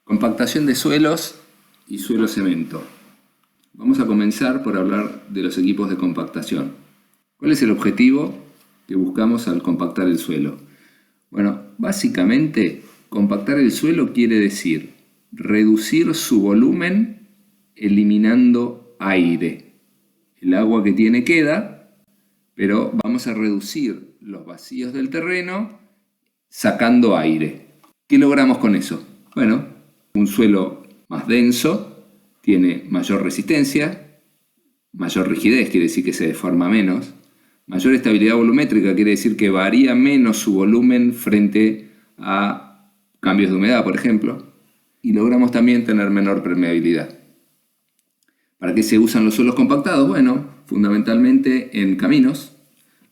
Compactación de suelos y suelo cemento. Vamos a comenzar por hablar de los equipos de compactación. ¿Cuál es el objetivo que buscamos al compactar el suelo? Bueno, básicamente compactar el suelo quiere decir reducir su volumen eliminando aire. El agua que tiene queda, pero vamos a reducir los vacíos del terreno sacando aire. ¿Qué logramos con eso? Bueno, un suelo más denso tiene mayor resistencia, mayor rigidez, quiere decir que se deforma menos, mayor estabilidad volumétrica, quiere decir que varía menos su volumen frente a cambios de humedad, por ejemplo, y logramos también tener menor permeabilidad. ¿Para qué se usan los suelos compactados? Bueno, fundamentalmente en caminos,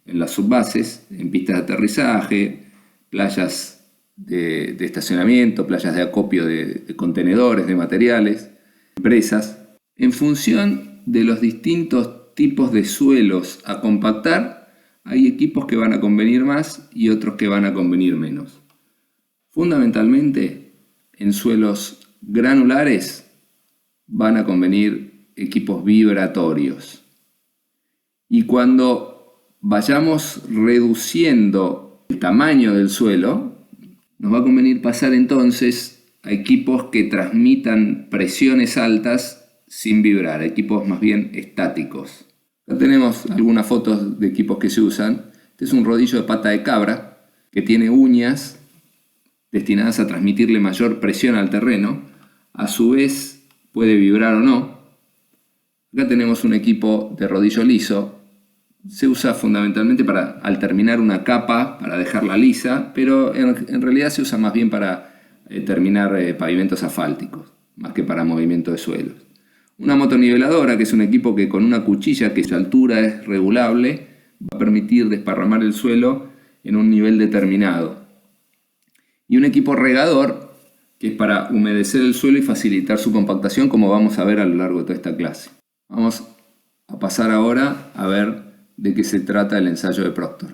en las subbases, en pistas de aterrizaje, playas de estacionamiento, playas de acopio de contenedores, de materiales, empresas. En función de los distintos tipos de suelos a compactar, hay equipos que van a convenir más y otros que van a convenir menos. Fundamentalmente, en suelos granulares van a convenir equipos vibratorios. Y cuando vayamos reduciendo el tamaño del suelo, nos va a convenir pasar entonces a equipos que transmitan presiones altas sin vibrar, equipos más bien estáticos. Acá tenemos algunas fotos de equipos que se usan. Este es un rodillo de pata de cabra que tiene uñas destinadas a transmitirle mayor presión al terreno. A su vez puede vibrar o no. Acá tenemos un equipo de rodillo liso. Se usa fundamentalmente para, al terminar una capa, para dejarla lisa, pero en realidad se usa más bien para terminar pavimentos asfálticos, más que para movimiento de suelos. Una motoniveladora, que es un equipo que con una cuchilla que su altura es regulable, va a permitir desparramar el suelo en un nivel determinado. Y un equipo regador, que es para humedecer el suelo y facilitar su compactación, como vamos a ver a lo largo de toda esta clase. Vamos a pasar ahora a ver de qué se trata el ensayo de Proctor.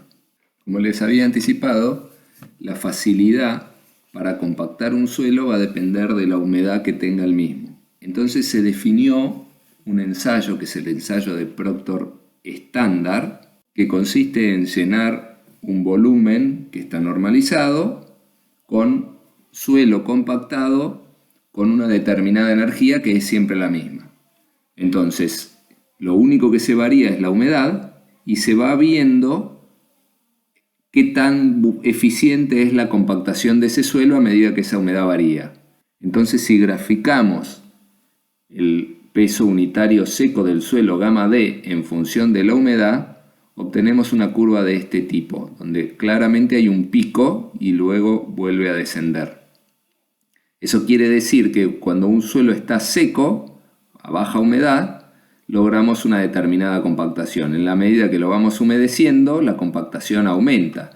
Como les había anticipado, la facilidad para compactar un suelo va a depender de la humedad que tenga el mismo. Entonces se definió un ensayo, que es el ensayo de Proctor estándar, que consiste en llenar un volumen que está normalizado con suelo compactado con una determinada energía que es siempre la misma. Entonces, lo único que se varía es la humedad, y se va viendo qué tan eficiente es la compactación de ese suelo a medida que esa humedad varía. Entonces, si graficamos el peso unitario seco del suelo gamma D en función de la humedad, obtenemos una curva de este tipo, donde claramente hay un pico y luego vuelve a descender. Eso quiere decir que cuando un suelo está seco, a baja humedad, logramos una determinada compactación. En la medida que lo vamos humedeciendo, la compactación aumenta.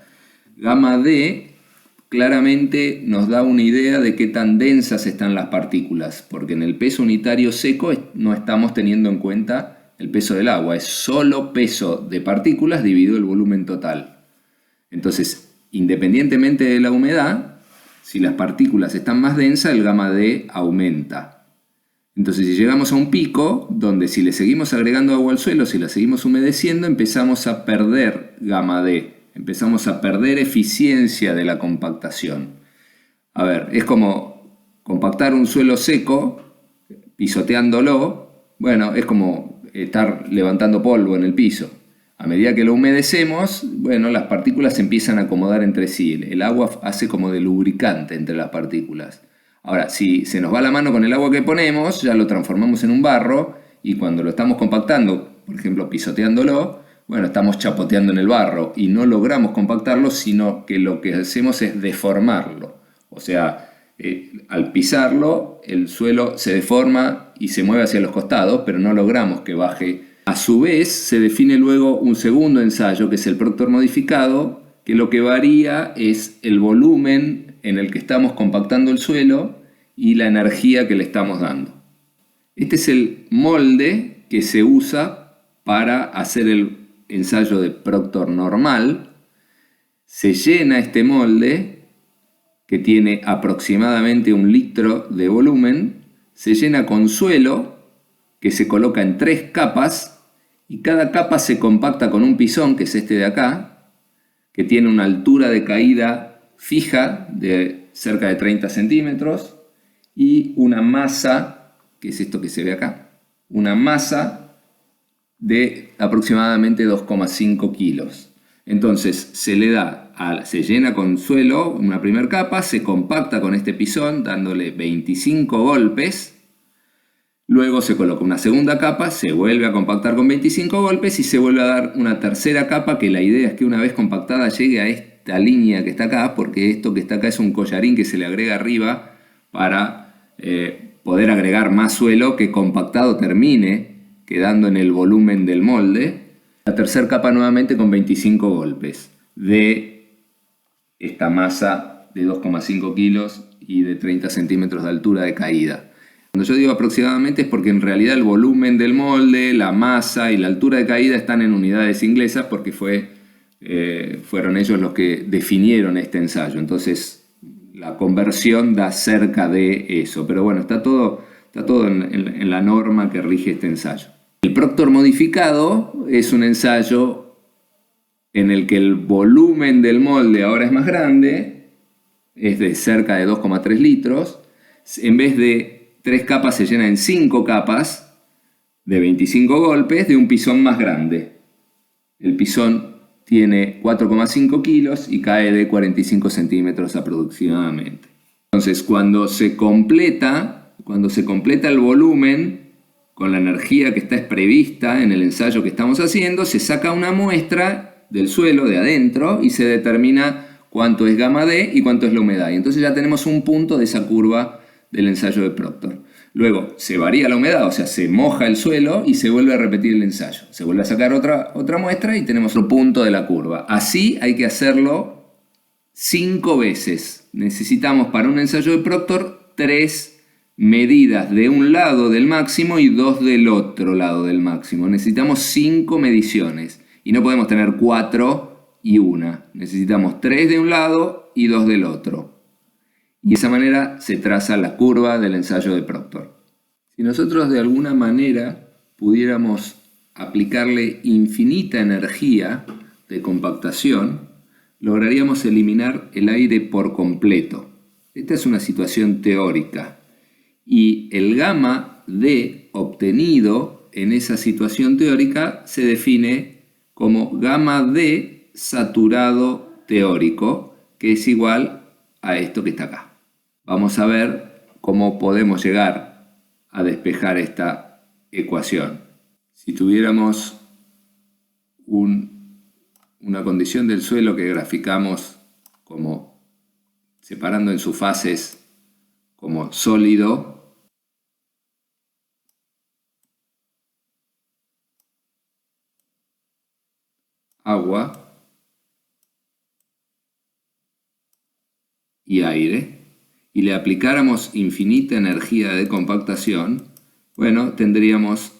Gamma D claramente nos da una idea de qué tan densas están las partículas, porque en el peso unitario seco no estamos teniendo en cuenta el peso del agua, es solo peso de partículas dividido el volumen total. Entonces, independientemente de la humedad, si las partículas están más densas, el gamma D aumenta. Entonces, si llegamos a un pico, donde si le seguimos agregando agua al suelo, si la seguimos humedeciendo, empezamos a perder gamma D, empezamos a perder eficiencia de la compactación. A ver, es como compactar un suelo seco, pisoteándolo, bueno, es como estar levantando polvo en el piso. A medida que lo humedecemos, bueno, las partículas se empiezan a acomodar entre sí, el agua hace como de lubricante entre las partículas. Ahora, si se nos va la mano con el agua que ponemos, ya lo transformamos en un barro y cuando lo estamos compactando, por ejemplo pisoteándolo, bueno, estamos chapoteando en el barro y no logramos compactarlo, sino que lo que hacemos es deformarlo. O sea, al pisarlo, el suelo se deforma y se mueve hacia los costados, pero no logramos que baje. A su vez, se define luego un segundo ensayo, que es el Proctor modificado, que lo que varía es el volumen en el que estamos compactando el suelo y la energía que le estamos dando. Este es el molde que se usa para hacer el ensayo de Proctor normal. Se llena este molde que tiene aproximadamente 1 litro de volumen, se llena con suelo que se coloca en 3 capas y cada capa se compacta con un pisón, que es este de acá, que tiene una altura de caída fija de cerca de 30 centímetros y una masa, que es esto que se ve acá, una masa de aproximadamente 2,5 kilos. Entonces se llena con suelo una primera capa, se compacta con este pisón dándole 25 golpes, luego se coloca una segunda capa, se vuelve a compactar con 25 golpes y se vuelve a dar una tercera capa, que la idea es que una vez compactada llegue a esta línea que está acá, porque esto que está acá es un collarín que se le agrega arriba para poder agregar más suelo que compactado termine quedando en el volumen del molde. La tercera capa nuevamente con 25 golpes de esta masa de 2,5 kilos y de 30 centímetros de altura de caída. Cuando yo digo aproximadamente es porque en realidad el volumen del molde, la masa y la altura de caída están en unidades inglesas porque fueron ellos los que definieron este ensayo. Entonces la conversión da cerca de eso. Pero bueno, está todo en la norma que rige este ensayo. El Proctor modificado es un ensayo en el que el volumen del molde ahora es más grande, es de cerca de 2,3 litros. En vez de 3 capas se llena en 5 capas de 25 golpes de un pisón más grande. El pisón tiene 4,5 kilos y cae de 45 centímetros aproximadamente. Entonces cuando se completa el volumen con la energía que está prevista en el ensayo que estamos haciendo, se saca una muestra del suelo de adentro y se determina cuánto es gamma D y cuánto es la humedad. Y entonces ya tenemos un punto de esa curva del ensayo de Proctor. Luego se varía la humedad, o sea, se moja el suelo y se vuelve a repetir el ensayo. Se vuelve a sacar otra muestra y tenemos otro punto de la curva. Así hay que hacerlo 5 veces. Necesitamos para un ensayo de Proctor 3 medidas de un lado del máximo y 2 del otro lado del máximo. Necesitamos 5 mediciones y no podemos tener 4 y 1. Necesitamos 3 de un lado y 2 del otro. Y de esa manera se traza la curva del ensayo de Proctor. Si nosotros de alguna manera pudiéramos aplicarle infinita energía de compactación, lograríamos eliminar el aire por completo. Esta es una situación teórica. Y el gamma D obtenido en esa situación teórica se define como gamma D saturado teórico, que es igual a esto que está acá. Vamos a ver cómo podemos llegar a despejar esta ecuación. Si tuviéramos una condición del suelo que graficamos como separando en sus fases como sólido, agua y aire, y le aplicáramos infinita energía de compactación, bueno, tendríamos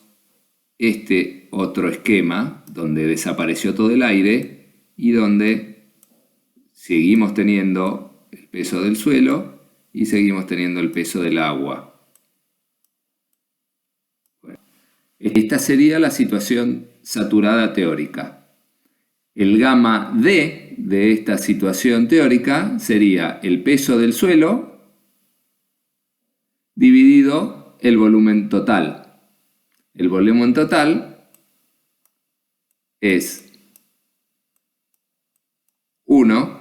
este otro esquema donde desapareció todo el aire y donde seguimos teniendo el peso del suelo y seguimos teniendo el peso del agua. Bueno, esta sería la situación saturada teórica. El gamma D de esta situación teórica sería el peso del suelo dividido el volumen total. El volumen total es 1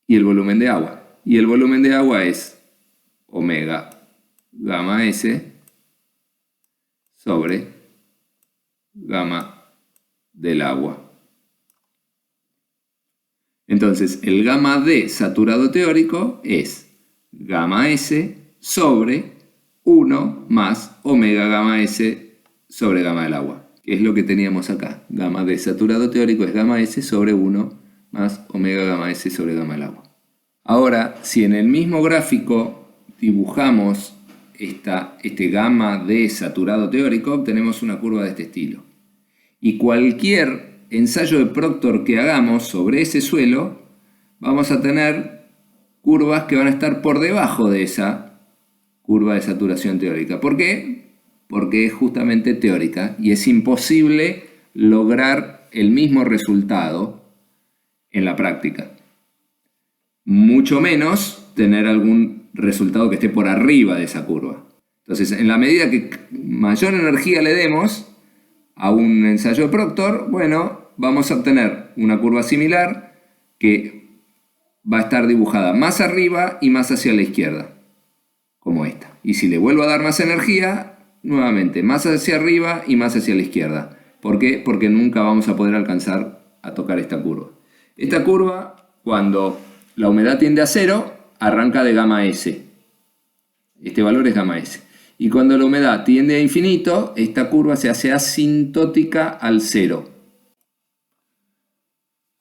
y el volumen de agua. Y el volumen de agua es omega gamma S sobre gamma del agua. Entonces, el gamma D saturado teórico es gamma S sobre 1 más omega gamma S sobre gamma del agua, que es lo que teníamos acá. Gamma D saturado teórico es gamma S sobre 1 más omega gamma S sobre gamma del agua. Ahora, si en el mismo gráfico dibujamos este gamma D saturado teórico, obtenemos una curva de este estilo. Y cualquier ensayo de Proctor que hagamos sobre ese suelo vamos a tener curvas que van a estar por debajo de esa curva de saturación teórica. ¿Por qué? Porque es justamente teórica y es imposible lograr el mismo resultado en la práctica. Mucho menos tener algún resultado que esté por arriba de esa curva. Entonces, en la medida que mayor energía le demos a un ensayo de Proctor, bueno, vamos a obtener una curva similar que va a estar dibujada más arriba y más hacia la izquierda, como esta. Y si le vuelvo a dar más energía, nuevamente, más hacia arriba y más hacia la izquierda. ¿Por qué? Porque nunca vamos a poder alcanzar a tocar esta curva. Esta curva, cuando la humedad tiende a 0, arranca de gamma S. Este valor es gamma S. Y cuando la humedad tiende a infinito, esta curva se hace asintótica al 0.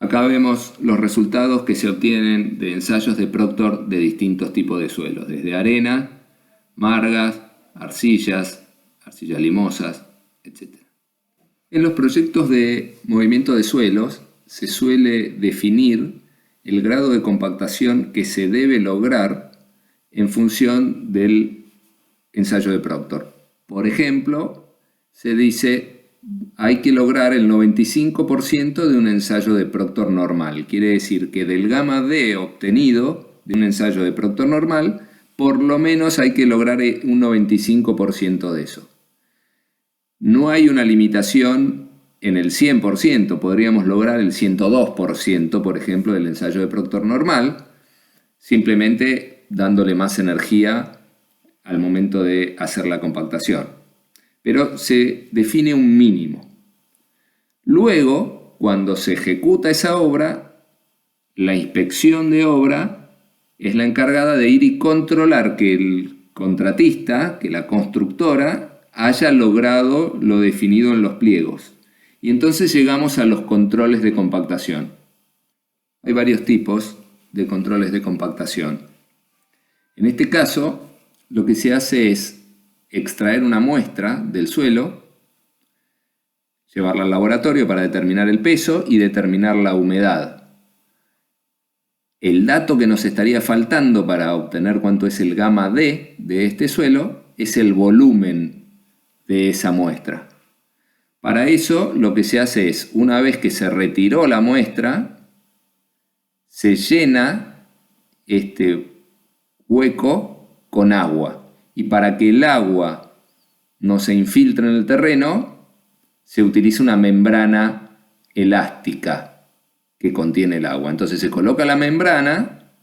Acá vemos los resultados que se obtienen de ensayos de Proctor de distintos tipos de suelos, desde arena, margas, arcillas limosas, etc. En los proyectos de movimiento de suelos se suele definir el grado de compactación que se debe lograr en función del ensayo de Proctor. Por ejemplo, se dice hay que lograr el 95% de un ensayo de Proctor normal. Quiere decir que del gamma D obtenido de un ensayo de Proctor normal, por lo menos hay que lograr un 95% de eso. No hay una limitación en el 100%, podríamos lograr el 102%, por ejemplo, del ensayo de Proctor normal, simplemente dándole más energía al momento de hacer la compactación. Pero se define un mínimo. Luego, cuando se ejecuta esa obra, la inspección de obra es la encargada de ir y controlar que el contratista, que la constructora, haya logrado lo definido en los pliegos. Y entonces llegamos a los controles de compactación. Hay varios tipos de controles de compactación. En este caso, lo que se hace es extraer una muestra del suelo, llevarla al laboratorio para determinar el peso y determinar la humedad. El dato que nos estaría faltando para obtener cuánto es el gamma D de este suelo es el volumen de esa muestra. Para eso lo que se hace es, una vez que se retiró la muestra, se llena este hueco con agua. Y para que el agua no se infiltre en el terreno, se utiliza una membrana elástica que contiene el agua. Entonces se coloca la membrana,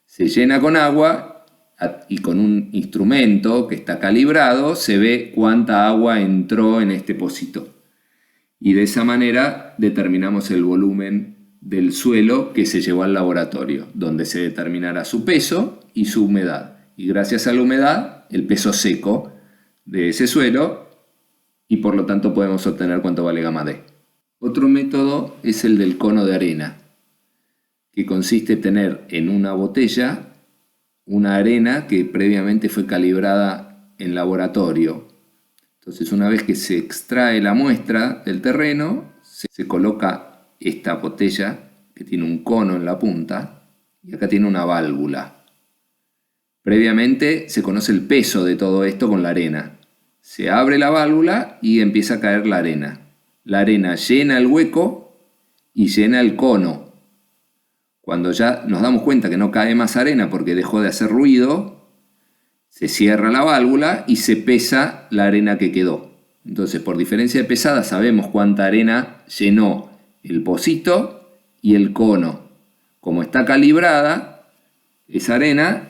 se llena con agua y con un instrumento que está calibrado se ve cuánta agua entró en este pocito. Y de esa manera determinamos el volumen del suelo que se llevó al laboratorio, donde se determinará su peso y su humedad. Y gracias a la humedad, el peso seco de ese suelo, y por lo tanto podemos obtener cuánto vale gamma D. Otro método es el del cono de arena, que consiste en tener en una botella una arena que previamente fue calibrada en laboratorio. Entonces, una vez que se extrae la muestra del terreno, se coloca esta botella que tiene un cono en la punta y acá tiene una válvula. Previamente se conoce el peso de todo esto con la arena. Se abre la válvula y empieza a caer la arena. La arena llena el hueco y llena el cono. Cuando ya nos damos cuenta que no cae más arena porque dejó de hacer ruido, se cierra la válvula y se pesa la arena que quedó. Entonces, por diferencia de pesada, sabemos cuánta arena llenó el pocito y el cono. Como está calibrada, esa arena,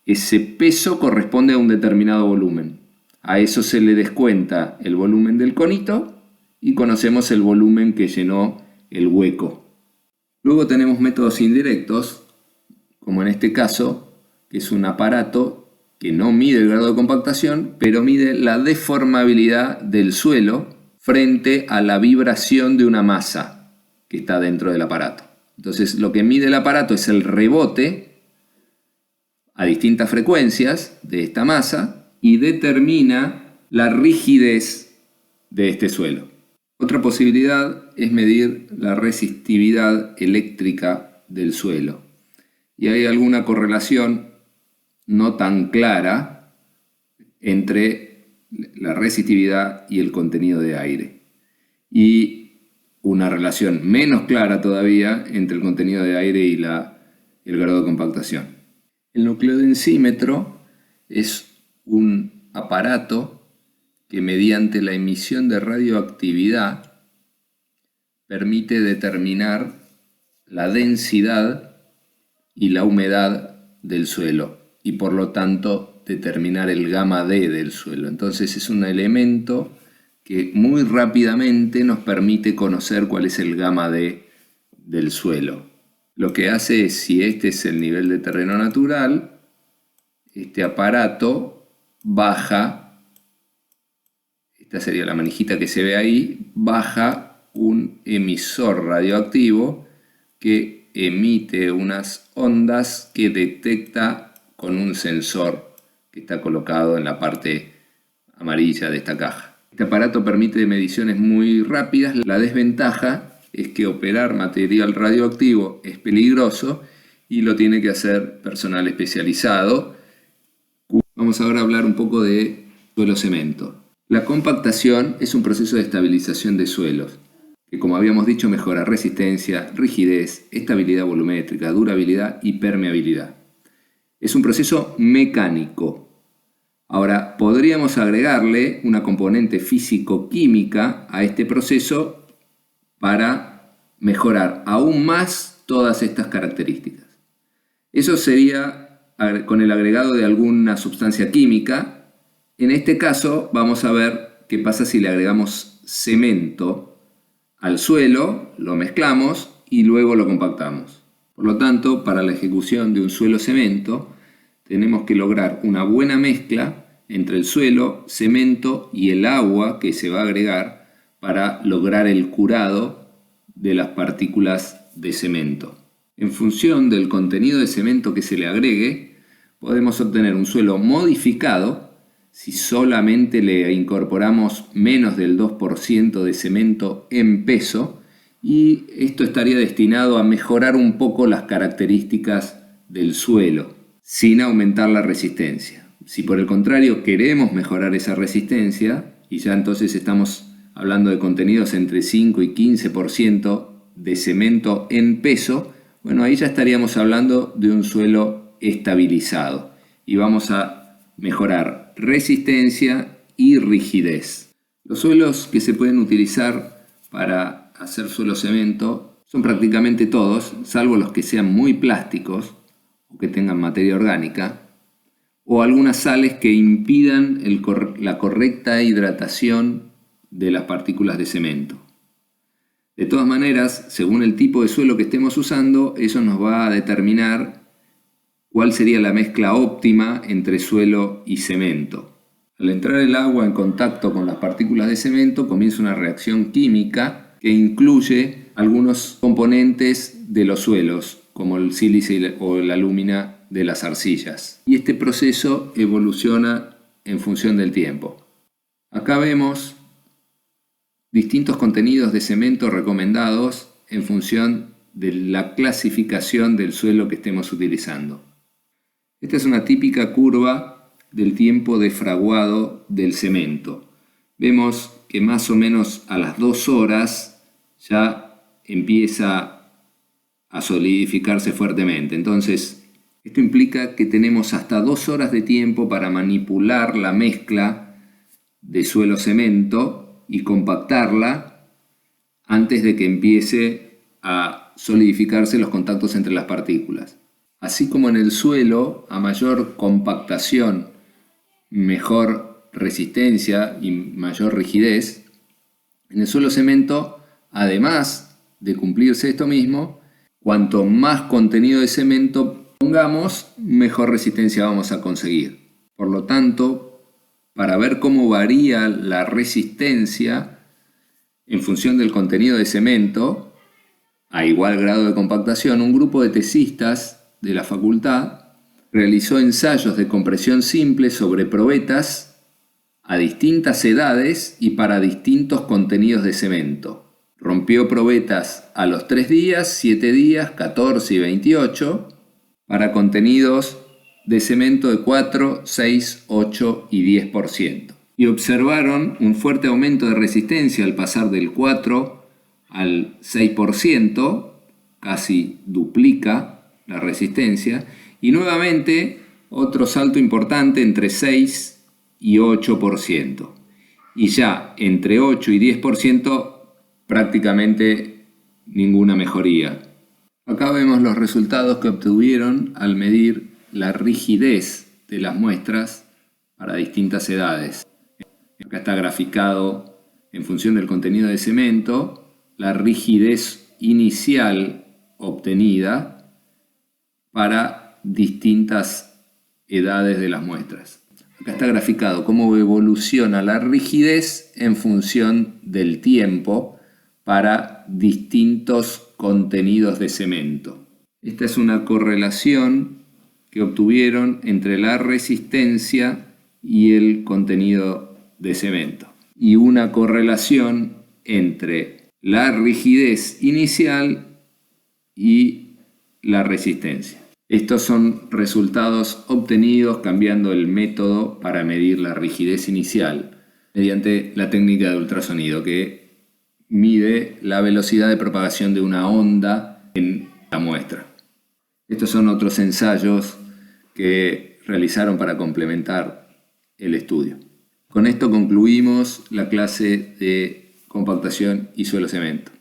ese peso corresponde a un determinado volumen. A eso se le descuenta el volumen del conito y conocemos el volumen que llenó el hueco. Luego tenemos métodos indirectos, como en este caso, que es un aparato que no mide el grado de compactación, pero mide la deformabilidad del suelo frente a la vibración de una masa que está dentro del aparato. Entonces, lo que mide el aparato es el rebote a distintas frecuencias de esta masa y determina la rigidez de este suelo. Otra posibilidad es medir la resistividad eléctrica del suelo. y hay alguna correlación no tan clara entre la resistividad y el contenido de aire. Y una relación menos clara todavía entre el contenido de aire y el grado de compactación. El nucleodensímetro es un aparato que mediante la emisión de radioactividad permite determinar la densidad y la humedad del suelo y por lo tanto determinar el gamma D del suelo. Entonces es un elemento que muy rápidamente nos permite conocer cuál es el gamma D del suelo. Lo que hace es, si este es el nivel de terreno natural, este aparato baja, esta sería la manijita que se ve ahí, baja un emisor radioactivo que emite unas ondas que detecta con un sensor que está colocado en la parte amarilla de esta caja. Este aparato permite mediciones muy rápidas. La desventaja es que operar material radioactivo es peligroso y lo tiene que hacer personal especializado. Vamos ahora a hablar un poco de suelo cemento. La compactación es un proceso de estabilización de suelos que, como habíamos dicho, mejora resistencia, rigidez, estabilidad volumétrica, durabilidad y permeabilidad. Es un proceso mecánico. Ahora, podríamos agregarle una componente físico-química a este proceso para mejorar aún más todas estas características. Eso sería con el agregado de alguna sustancia química. En este caso, vamos a ver qué pasa si le agregamos cemento al suelo, lo mezclamos y luego lo compactamos. Por lo tanto, para la ejecución de un suelo cemento, tenemos que lograr una buena mezcla entre el suelo, cemento y el agua que se va a agregar para lograr el curado de las partículas de cemento. En función del contenido de cemento que se le agregue, podemos obtener un suelo modificado si solamente le incorporamos menos del 2% de cemento en peso, y esto estaría destinado a mejorar un poco las características del suelo, sin aumentar la resistencia. Si por el contrario queremos mejorar esa resistencia, y ya entonces estamos hablando de contenidos entre 5 y 15% de cemento en peso, bueno, ahí ya estaríamos hablando de un suelo estabilizado y vamos a mejorar resistencia y rigidez. Los suelos que se pueden utilizar para hacer suelo cemento son prácticamente todos, salvo los que sean muy plásticos o que tengan materia orgánica, o algunas sales que impidan la correcta hidratación de las partículas de cemento. De todas maneras, según el tipo de suelo que estemos usando, eso nos va a determinar cuál sería la mezcla óptima entre suelo y cemento. Al entrar el agua en contacto con las partículas de cemento, comienza una reacción química que incluye algunos componentes de los suelos, como el sílice o la alúmina de las arcillas. Y este proceso evoluciona en función del tiempo. Acá vemos distintos contenidos de cemento recomendados en función de la clasificación del suelo que estemos utilizando. Esta es una típica curva del tiempo de fraguado del cemento. Vemos que más o menos a las 2 horas ya empieza a solidificarse fuertemente. Entonces, esto implica que tenemos hasta 2 horas de tiempo para manipular la mezcla de suelo-cemento y compactarla antes de que empiece a solidificarse los contactos entre las partículas. Así como en el suelo, a mayor compactación, mejor resistencia y mayor rigidez, en el suelo-cemento, además de cumplirse esto mismo, cuanto más contenido de cemento pongamos, mejor resistencia vamos a conseguir. Por lo tanto, para ver cómo varía la resistencia en función del contenido de cemento, a igual grado de compactación, un grupo de tesistas de la facultad realizó ensayos de compresión simple sobre probetas a distintas edades y para distintos contenidos de cemento. Rompió probetas a los 3 días, 7 días, 14 y 28, para contenidos de cemento de 4, 6, 8 y 10%. Y observaron un fuerte aumento de resistencia al pasar del 4 al 6%, casi duplica la resistencia, y nuevamente otro salto importante entre 6 y 8%. Y ya entre 8 y 10% prácticamente ninguna mejoría. Acá vemos los resultados que obtuvieron al medir la rigidez de las muestras para distintas edades. Acá está graficado en función del contenido de cemento la rigidez inicial obtenida para distintas edades de las muestras. Acá está graficado cómo evoluciona la rigidez en función del tiempo para distintos contenidos de cemento. Esta es una correlación que obtuvieron entre la resistencia y el contenido de cemento, y una correlación entre la rigidez inicial y la resistencia. Estos son resultados obtenidos cambiando el método para medir la rigidez inicial mediante la técnica de ultrasonido, que mide la velocidad de propagación de una onda en la muestra. Estos son otros ensayos que realizaron para complementar el estudio. Con esto concluimos la clase de compactación y suelo cemento.